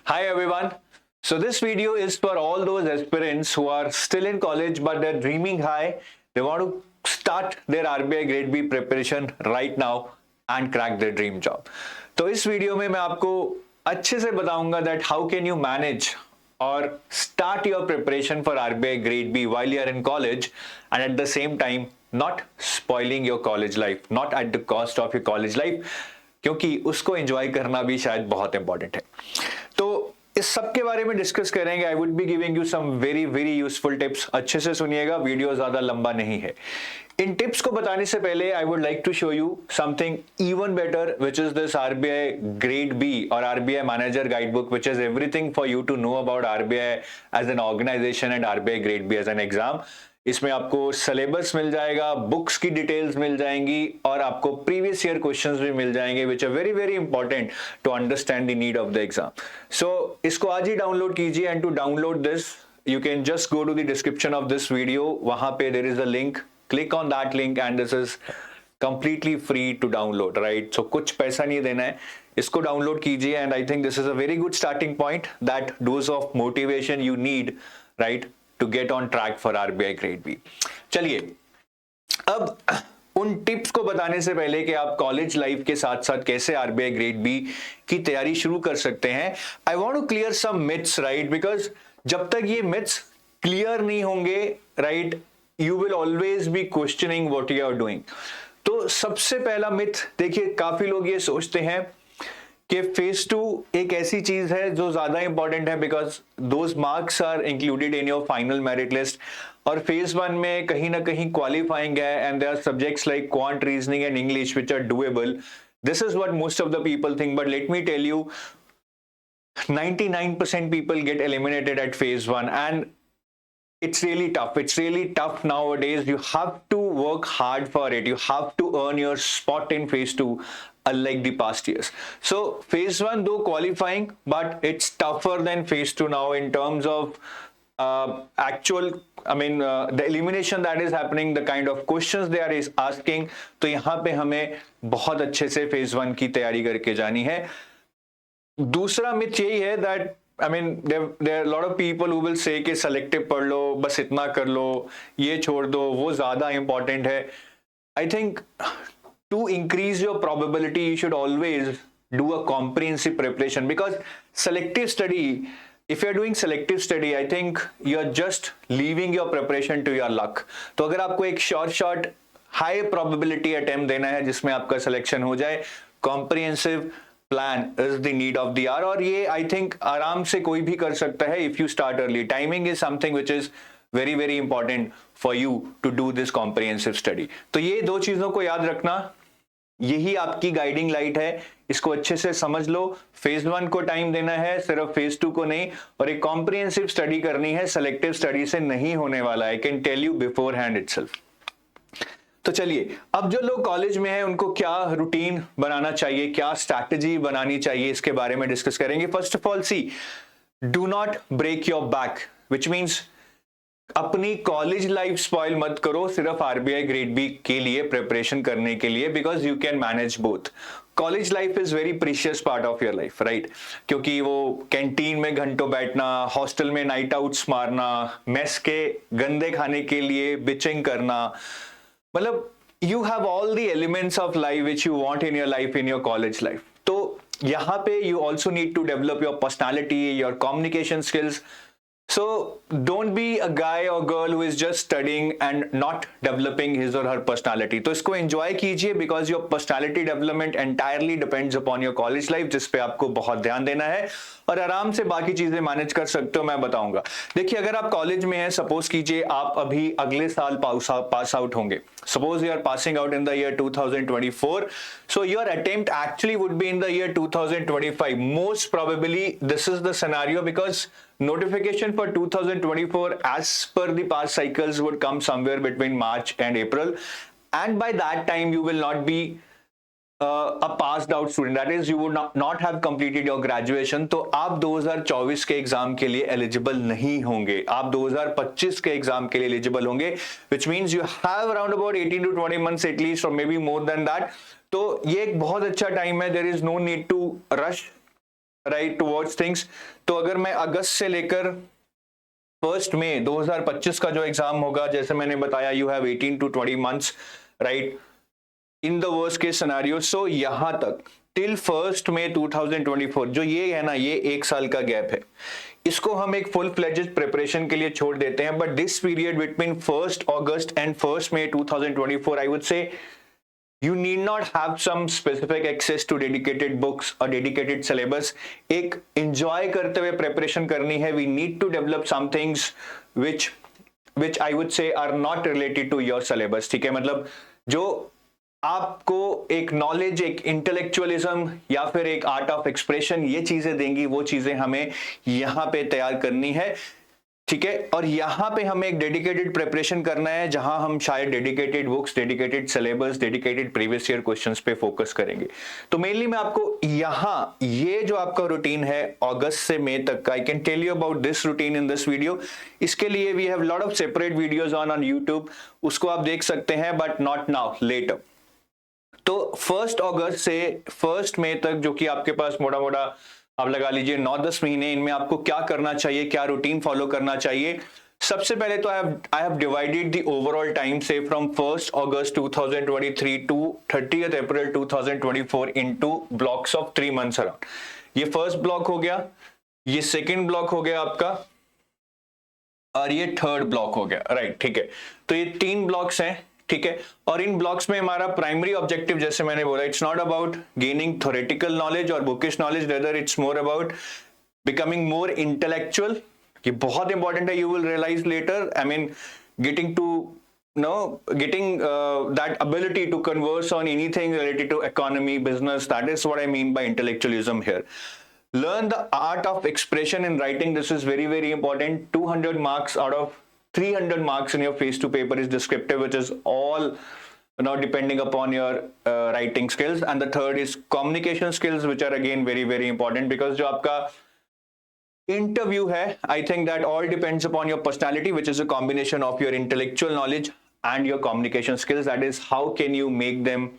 Hi everyone. So this video is for all those aspirants who are still in college but they're dreaming high. They want to start their RBI Grade B preparation right now and crack their dream job. तो इस video में मैं आपको अच्छे से बताऊंगा that how can you manage or start your preparation for RBI Grade B while you are in college and at the same time not spoiling your college life, not at the cost of your college life, क्योंकि उसको enjoy करना भी शायद बहुत important है। तो इस सब के बारे में डिस्कस करेंगे। I would be giving you some very very useful tips. अच्छे से सुनिएगा, वीडियो ज्यादा लंबा नहीं है। इन टिप्स को बताने से पहले I would like to show you something even better, which is this RBI grade B और RBI manager guidebook, which is everything for you to know about RBI as an organisation and RBI grade B as an exam. इसमें आपको syllabus मिल जाएगा, books की details मिल जाएंगी और आपको previous year questions भी मिल जाएंगे, which are very very important to understand the need of the exam. So इसको आज ही डाउनलोड कीजिए and to download this you can just go to the description of this video. वहां पे there is a link, click on that link and this is completely free to download, right? So कुछ पैसा नहीं देना है, इसको download कीजिए and I think this is a very good starting point, that dose of motivation you need, right, to get on track for RBI Grade B. चलिए अब उन टिप्स को बताने से पहले कि आप कॉलेज लाइफ के साथ साथ कैसे आरबीआई ग्रेड बी की तैयारी शुरू कर सकते हैं, I want to clear some myths, right? Because जब तक ये मिथ्स क्लियर नहीं होंगे, right, you will always be questioning what you are doing. तो सबसे पहला मिथ देखिए, काफी लोग ये सोचते हैं कि फेज 2 एक ऐसी चीज है जो ज्यादा इंपॉर्टेंट है because those marks are included in your final merit list, और फेज 1 में कहीं ना कहीं क्वालिफाइंग है and there are subjects like quant, reasoning and English which are doable. This is what most of the people think, but let me tell you 99% people get eliminated at phase 1 and it's really tough. It's really tough nowadays. You have to work hard for it. You have to earn your spot in phase 2, unlike the past years. So phase 1 though qualifying, but it's tougher than phase 2 now in terms of the elimination that is happening, the kind of questions they are asking. तो यहाँ पे हमें बहुत अच्छे से phase 1 की तैयारी करके जानी है। दूसरा मिथ यही है that there are a lot of people who will say कि सेलेक्टिव पढ़ लो, बस इतना कर लो, ये छोड़ दो, वो ज्यादा इंपॉर्टेंट है। I think to increase your probability you should always do a comprehensive preparation, because selective study, if you are doing selective study, I think you are just leaving your preparation to your luck. तो अगर आपको एक short high probability attempt देना है जिसमें आपका selection हो जाए, comprehensive plan is the need of the hour, और ये आई थिंक आराम से कोई भी कर सकता है if you start early. Timing is something which is very very important for you to do this comprehensive study. तो ये दो चीजों को याद रखना, यही आपकी गाइडिंग लाइट है, इसको अच्छे से समझ लो। फेज 1 को टाइम देना है, सिर्फ फेज 2 को नहीं, और एक कॉम्प्रिहेंसिव स्टडी करनी है, सेलेक्टिव स्टडी से नहीं होने वाला है, I can tell you beforehand itself. तो चलिए, अब जो लोग कॉलेज में हैं उनको क्या रूटीन बनाना चाहिए, क्या स्ट्रैटेजी बनानी चाहिए, इसके बारे में डिस्कस करेंगे। First of all, see, do not break your back, which means अपनी कॉलेज लाइफ स्पॉइल मत करो सिर्फ आरबीआई ग्रेड बी के लिए प्रिपरेशन करने के लिए, because you can manage both. College life is very precious part of your life, right? क्योंकि वो कैंटीन में घंटों बैठना, हॉस्टल में नाइट आउट्स मारना, मेस के गंदे खाने के लिए बिचिंग करना, मतलब you have all the elements of life which you want in your life, in your college life. तो यहाँ पे you also need to develop your personality, your communication skills. So don't be a guy or girl who is just studying and not developing his or her personality. तो इसको enjoy कीजिए because your personality development entirely depends upon your college life, जिस पे आपको बहुत ध्यान देना है और आराम से बाकी चीजें मैनेज कर सकते हो, मैं बताऊंगा। देखिए, अगर आप कॉलेज में हैं, सपोज कीजिए आप अभी अगले साल पास आउट होंगे, suppose you are passing out in the year 2024, so your attempt actually would be in the year 2025. Most probably this is the scenario because notification for 2024 as per the past cycles would come somewhere between March and April, and by that time you will not be a passed out student, that is you would not have completed your graduation। तो आप 2024 के exam के लिए eligible नहीं होंगे, आप 2025 के exam के लिए एलिजिबल होंगे, which means you have around about 18 to 20 months at least, or maybe more than that। तो ये एक बहुत अच्छा टाइम है, there is no need to rush right towards things. तो अगर मैं अगस्त से लेकर 1 मई 2025 का जो एग्जाम होगा, जैसे मैंने बताया, you have 18 to 20 months, right, in the worst case scenario. So यहां तक टिल 1 मई 2024 जो ये है ना, ये 1 साल का गैप है, इसको हम एक फुल फ्लेजेड प्रिपरेशन के लिए छोड़ देते हैं। But this period between 1 August and 1 May 2024, I would say you need not have some specific access to dedicated books or dedicated syllabus. एक enjoy करते हुए preparation करनी है. We need to develop some things which I would say are not related to your syllabus. ठीक है, मतलब जो आपको एक नॉलेज, एक इंटेलेक्चुअलिज्म या फिर एक आर्ट ऑफ एक्सप्रेशन ये चीजें देंगी, वो चीजें हमें यहां पे तैयार करनी है। ठीक है, और यहां पे हमें एक डेडिकेटेड प्रिपरेशन करना है जहां हम शायद dedicated books, dedicated syllabus, dedicated previous year questions पे फोकस करेंगे। तो मेनली मैं आपको यहां ये जो आपका रूटीन है अगस्त से मई तक का, I can tell you about this routine in this video. इसके लिए we have lot of separate videos on YouTube, उसको आप देख सकते हैं, बट नॉट नाउ, लेटर। तो 1 अगस्त से 1 मई तक जो कि आपके पास मोटा मोटा आप लगा लीजिए 9-10 महीने, इनमें आपको क्या करना चाहिए, क्या रूटीन फॉलो करना चाहिए। सबसे पहले तो I have divided the overall time से from 1 August 2023 to 30 April 2024 into blocks of 3 months around. ये फर्स्ट ब्लॉक हो गया, ये सेकंड ब्लॉक हो गया आपका, और ये थर्ड ब्लॉक हो गया, राइट। ठीक है, तो ये 3 ब्लॉक्स हैं। ठीक है, और इन ब्लॉक्स में हमारा प्राइमरी ऑब्जेक्टिव, जैसे मैंने बोला, it's not about gaining theoretical knowledge और bookish knowledge, rather it's more about becoming more intellectual. ये बहुत इंपॉर्टेंट है, you will realise later, I mean getting to getting that ability to converse on anything related to economy, business. That is what I mean by intellectualism here. Learn the art of expression in writing. This is very, very important. 200 marks out of 300 marks in your phase 2 paper is descriptive, which is all now depending upon your writing skills. And the third is communication skills, which are again very, very important, because जो आपका interview है, I think that all depends upon your personality, which is a combination of your intellectual knowledge and your communication skills. That is, how can you make them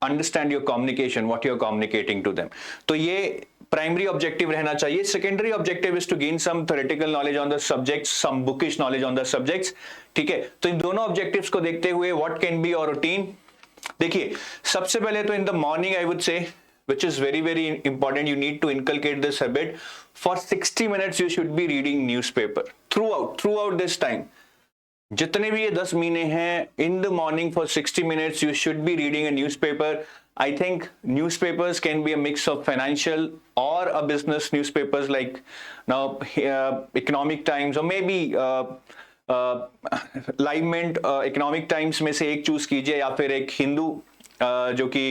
understand your communication, what you're communicating to them. तो ये primary objective रहना चाहिए. Secondary objective is to gain some theoretical knowledge on the subjects, some bookish knowledge on the subjects. ठीक है, तो इन दोनों objectives को देखते हुए what can be your routine. देखिए, सबसे पहले तो in the morning I would say, which is very, very important, you need to inculcate this habit. For 60 minutes you should be reading newspaper throughout this time. जितने भी ये 10 महीने हैं, in the morning for 60 minutes you should be reading a newspaper. I think newspapers can be a mix of financial or a business newspapers, like now Economic Times, or maybe Live Mint. Economic Times में से एक choose कीजिए, या फिर एक हिंदू जो कि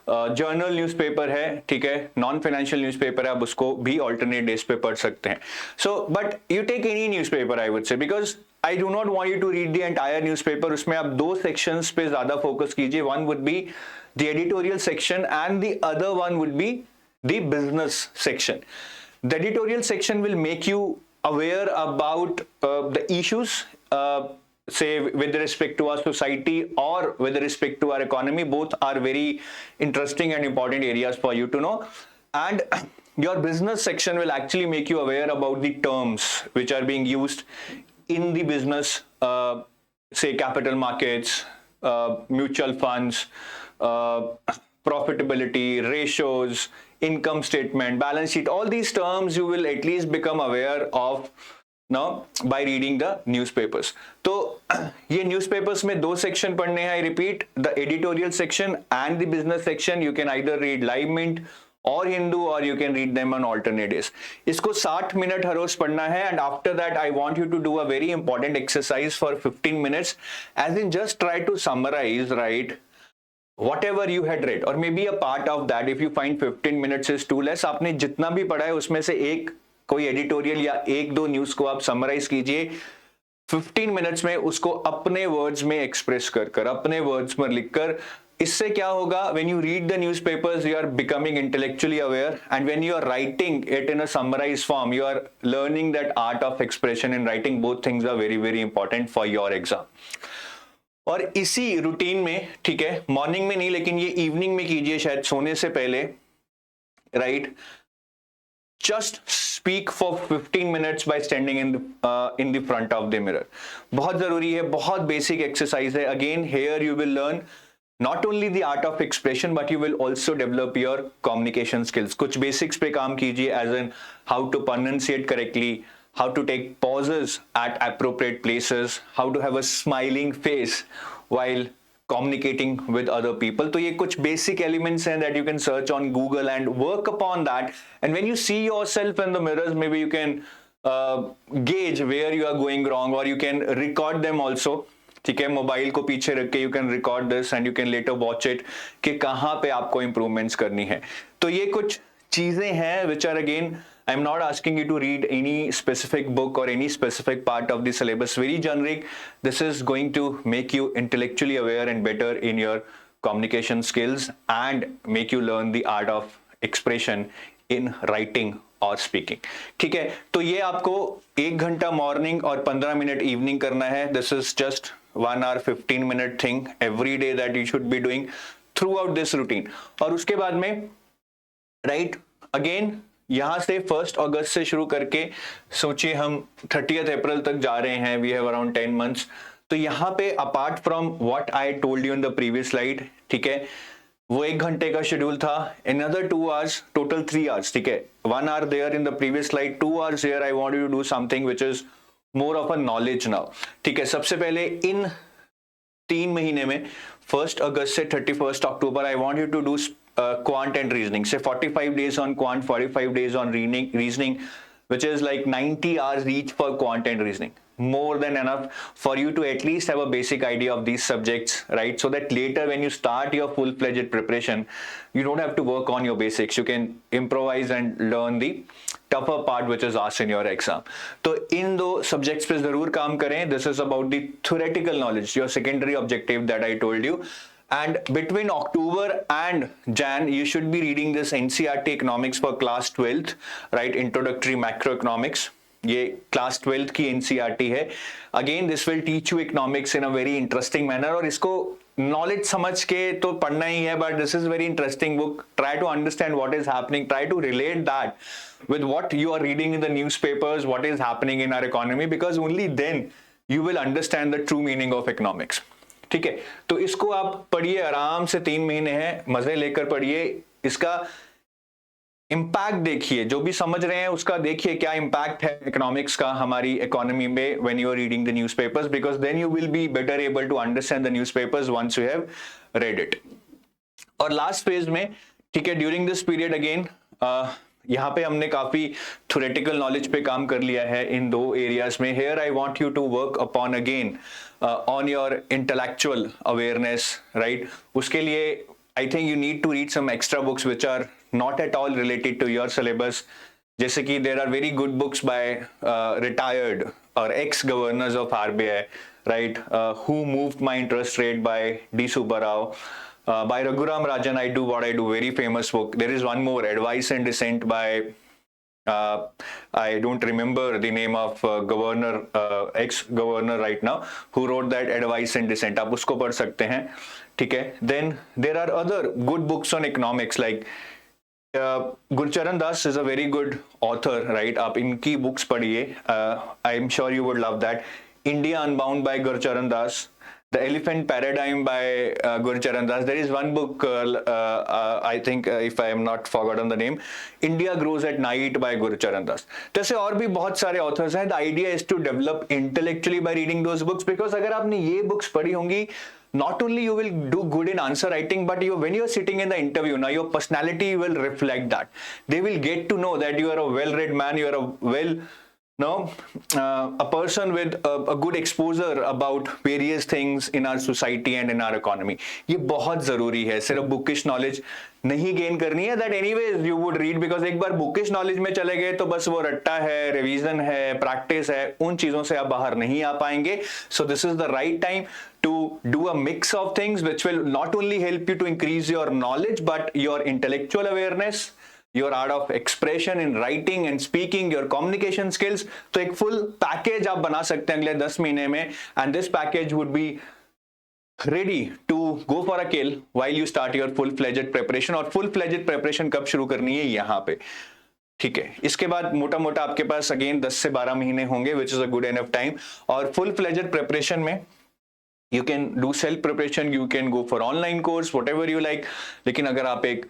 journal newspaper है. ठीक है, नॉन फाइनेंशियल न्यूज़पेपर है, आप उसको भी ऑल्टरनेट डेज पे पढ़ सकते हैं. So but you take any newspaper, I would say, because I do not want you to read the entire newspaper. उसमें आप 2 सेक्शंस पे ज्यादा फोकस कीजिए. One would be the editorial section and the other one would be the business section. The editorial section will make you aware about the issues, say with respect to our society or with respect to our economy. Both are very interesting and important areas for you to know. And your business section will actually make you aware about the terms which are being used in the business, say capital markets, mutual funds, profitability, ratios, income statement, balance sheet. All these terms you will at least become aware of now by reading the newspapers. तो ये newspapers में 2 section पढ़ने हैं. I repeat, the editorial section and the business section. You can either read Live Mint or Hindu, or you can read them on alternate days. इसको 60 minute हर रोज पढ़ना है. And after that I want you to do a very important exercise for 15 minutes, as in just try to summarize, right, whatever you had read, or maybe a part of that. If you find 15 minutes is too less, आपने जितना भी पढ़ा है उसमें से एक कोई editorial या 1-2 न्यूज को आप समराइज कीजिए 15 मिनट्स में. उसको अपने वर्ड्स में एक्सप्रेस कर अपने वर्ड्स में लिखकर. इससे क्या होगा, when you read the newspapers you are becoming intellectually aware, and when you are writing it in a summarised form you are learning that art of expression in writing. Both things are very, very important for your exam. और इसी routine में, ठीक है, morning में नहीं लेकिन ये evening में कीजिए, शायद सोने से पहले, right, just speak for 15 minutes bye standing in the front of the mirror. बहुत जरूरी है, बहुत बेसिक एक्सरसाइज है। Again here you will learn not only the art of expression but you will also develop your communication skills। कुछ basics पे काम कीजिए, as in how to pronunciate correctly, how to take pauses at appropriate places, how to have a smiling face while communicating with other people। तो ये कुछ basic elements हैं that you can search on Google and work upon that, and when you see yourself in the mirrors, maybe you can gauge where you are going wrong, or you can record them also। ठीक है, mobile को पीछे रख के you can record this and you can letter watch it कि कहां पे आपको इंप्रूवमेंट्स करनी है। तो ये कुछ चीजें हैं which are, again I am not asking you to read any specific book और any specific part of the syllabus, very generic. This is going to make you intellectually aware and better in your communication skills and make you learn the art of expression in writing और speaking. ठीक है, तो ये आपको 1 घंटा morning और 15 minute evening करना है। This is just 1 hour 15 minute thing every day that you should be doing throughout this routine। और उसके बाद में, राइट, अगेन यहां से 1 अगस्त से शुरू करके सोचिए हम 30 अप्रैल तक जा रहे हैं, वी हैव अराउंड 10 months। तो यहां पे apart from what I told you in the previous slide, ठीक है, वो 1 घंटे का शेड्यूल था, another 2 hours, total 3 hours। ठीक है, 1 hour there in the previous slide, 2 hours here। I want you to do something which is more of a knowledge now. ठीक है, सबसे पहले इन 3 महीने में 1 अगस्त से 31 October I want you to do quant and reasoning. से 45 days on quant, 45 days on reasoning, which is like 90 hours each for quant and reasoning। More than enough for you to at least have a basic idea of these subjects, right? So that later when you start your full-fledged preparation, you don't have to work on your basics, you can improvise and learn the tougher part which is asked in your exam। तो इन 2 subjects पे जरूर काम करें। This is about the theoretical knowledge, your secondary objective that I told you। And between October and Jan, you should be reading this NCERT economics for class 12th, right? Introductory macroeconomics। ये class 12th की NCERT है। Again this will teach you economics in a very interesting manner, और इसको knowledge समझ के तो पढ़ना ही है, but this is very interesting book. Try to understand what is happening, try to relate that with what you are reading in the newspapers, what is happening in our economy, because only then you will understand the true meaning of economics। ठीक है, तो इसको आप पढ़िए आराम से, 3 महीने हैं, मजे लेकर पढ़िए, इसका इंपैक्ट देखिए, जो भी समझ रहे हैं उसका देखिए क्या इंपैक्ट है इकोनॉमिक्स का हमारी इकोनॉमी में when you are reading the newspapers, because then you will be better able to understand the newspapers once you have read it. और लास्ट फेज में, ठीक है, ड्यूरिंग दिस पीरियड अगेन यहाँ पे हमने काफी थ्योरेटिकल नॉलेज पे काम कर लिया है इन 2 एरियाज में। Here I want you to work upon again on your intellectual awareness, right. उसके लिए I think you need to read some extra books which are not at all related to your syllabus, जैसे कि there are very good books by retired और ex governors of RBI, right, who moved my interest rate by D. Subbarao। By Raghuram Rajan, I Do What I Do, very famous book। There is one more, Advice and Dissent by I don't remember the name of governor, ex-governor right now, who wrote that Advice and Dissent। आप उसको पढ़ सकते हैं, ठीक है। Then there are other good books on economics like Gurcharan Das is a very good author, right? आप इनकी books पढ़िए, I am sure you would love that। India Unbound by Gurcharan Das, The Elephant Paradigm by Gurcharan Das। There is one book, I think, if I am not forgotten the name, India Grows at Night by Gurcharan Das। जैसे और भी बहुत सारे authors हैं। The idea is to develop intellectually by reading those books, because अगर आपने ये books पढ़ी होंगी, not only you will do good in answer writing, but when you are sitting in the interview, now your personality will reflect that। They will get to know that you are a well-read man, you are a a person with a good exposure about various things in our society and in our economy। ये बहुत जरूरी है। सिर्फ bookish knowledge नहीं gain करनी है, that anyways you would read, because एक बार bookish knowledge में चले गए तो बस वो रट्टा है, रिवीजन है, प्रैक्टिस है, उन चीजों से आप बाहर नहीं आ पाएंगे। So this is the right time to do a mix of things which will not only help you to increase your knowledge but your intellectual awareness, your art of expression in writing and speaking, your communication skills। तो एक full package आप बना सकते हैं अगले 10 महीने में, and this package would be ready to go for a kill while you start your full-fledged preparation। और full-fledged preparation कब शुरू करनी है, यहाँ पे, ठीक है। इसके बाद मोटा मोटा आपके पास अगेन 10 से 12 महीने होंगे, which is a good enough time. और full-fledged preparation में you can do self preparation, you can go for online course, whatever you like। लेकिन अगर आप एक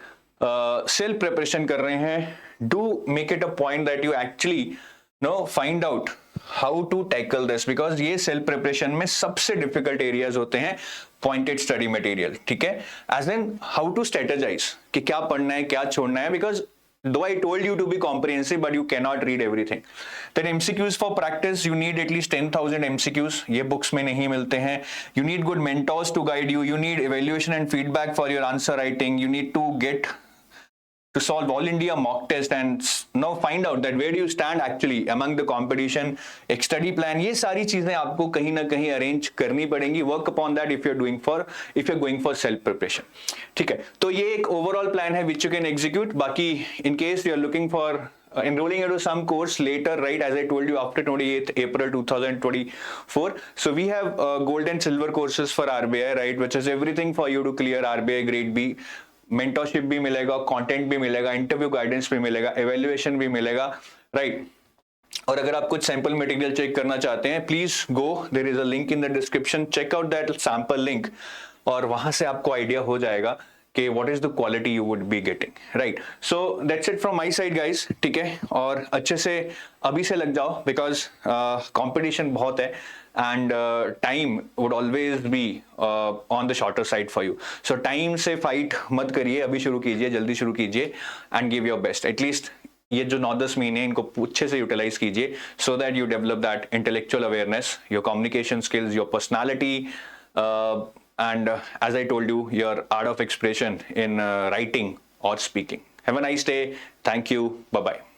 सेल्फ प्रिपरेशन कर रहे हैं, do make it a point that you actually find out how to tackle this, because ये self preparation में सबसे डिफिकल्ट एरियाज होते हैं पॉइंटेड स्टडी मटेरियल, ठीक है। As an how to strategise कि क्या पढ़ना है क्या छोड़ना है, because though I told you to be comprehensive, but you cannot read everything। Then MCQs for practice, you need at least 10,000 MCQs, ये books में नहीं मिलते हैं। You need good mentors to guide you, you need evaluation and feedback for your answer writing, you need to get to solve all India mock test and now find out that where do you stand actually among the competition। एक study plan, ये सारी चीजें आपको कहीं ना कहीं arrange करनी पड़ेंगी। work upon that if you're going for self preparation, ठीक है। तो ये एक overall plan है which you can execute। बाकी in case you are looking for enrolling into some course later, right, as I told you, after 28th April 2024, so we have gold and silver courses for RBI, right, which is everything for you to clear RBI grade B। Mentorship भी मिलेगा, content भी मिलेगा, interview guidance भी मिलेगा, evaluation भी मिलेगा, right. और अगर आप कुछ सैंपल मटेरियल चेक करना चाहते हैं, please go, there is a link in the description, check out that sample link, और वहां से आपको आइडिया हो जाएगा कि what is the quality you would be getting, right. So that's it from my side guys, ठीक है। और अच्छे से अभी से लग जाओ, बिकॉज कंपटीशन बहुत है and time would always be on the shorter side for you। so time से fight मत करिए, अभी शुरू कीजिए, जल्दी शुरू कीजिए and give your best। at least ये जो 9-10 महीने इनको अच्छे से यूटिलाइज कीजिए, so that you develop that intellectual awareness, your communication skills, your personality, and as I told you, your art of expression in writing or speaking। have a nice day, thank you, bye bye।